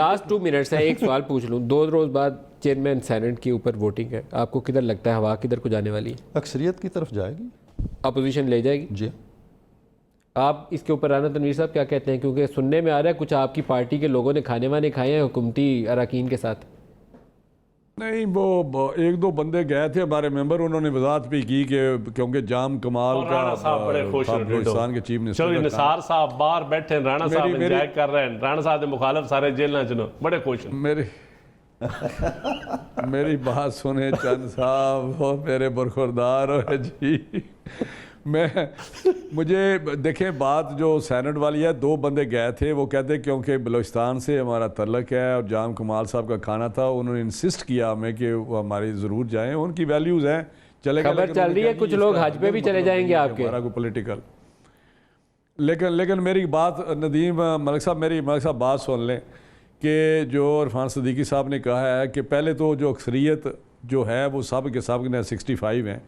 Last 2 minutes ہیں، ایک سوال پوچھ لوں. 2 روز بعد چیئرمین سینٹ کے اوپر ووٹنگ ہے، آپ کو کدھر لگتا ہے ہوا کدھر کو جانے والی ہے؟ اکثریت کی طرف جائے گی. اپوزیشن لے جائے گی جی. آپ اس کے اوپر رانا تنویر صاحب کیا کہتے ہیں؟ کیونکہ سننے میں آ رہا ہے کچھ آپ کی پارٹی کے لوگوں نے کھانے وانے کھائے ہیں حکومتی اراکین کے ساتھ. نہیں، وہ 1-2 بندے گئے تھے ہمارے ممبر، انہوں نے وضاحت بھی کی کہ کیونکہ جام کمال کا رانا صاحب بڑے خوش ہیں. بلوچستان کے چیف منسٹر چلو نثار صاحب باہر بیٹھے ہیں، رانا صاحب انجوائے کر رہے ہیں، رانا صاحب کے مخالف سارے جیل نہ چنو، بڑے خوش ہیں. میری بات سنیں چند صاحب، اور میرے برخوردار ہو جی. مجھے دیکھیں بات جو سینٹ والی ہے، 2 بندے گئے تھے، وہ کہتے کیونکہ بلوچستان سے ہمارا تعلق ہے اور جام کمال صاحب کا کھانا تھا، انہوں نے انسسٹ کیا ہمیں کہ وہ ہماری ضرور جائیں، ان کی ویلیوز ہیں. چلے گا خبر چل رہی ہے کچھ لوگ حج پہ بھی چلے جائیں گے آپ کے. ہمارا کوئی پولیٹیکل. لیکن میری بات ندیم ملک صاحب، میری ملک صاحب بات سن لیں کہ جو عرفان صدیقی صاحب نے کہا ہے کہ پہلے تو جو اکثریت جو ہے وہ سب کے سب نے 65 ہیں،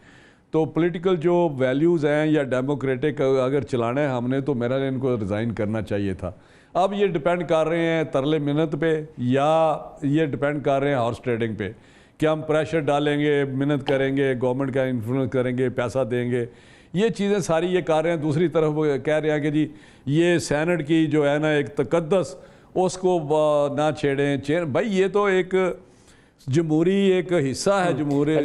تو پولیٹیکل جو ویلیوز ہیں یا ڈیموکریٹک اگر چلانا ہے ہم نے، تو میرا ان کو ریزائن کرنا چاہیے تھا. اب یہ ڈیپینڈ کر رہے ہیں ترلے منت پہ، یا یہ ڈیپینڈ کر رہے ہیں ہارس ٹریڈنگ پہ کہ ہم پریشر ڈالیں گے، منت کریں گے، گورنمنٹ کا انفلوئنس کریں گے، پیسہ دیں گے. یہ چیزیں ساری یہ کر رہے ہیں. دوسری طرف وہ کہہ رہے ہیں کہ جی یہ سینٹ کی جو ہے نا ایک تقدس، اس کو نہ چھیڑیں. بھائی یہ تو ایک جمہوری ایک حصہ ہے. جمہوری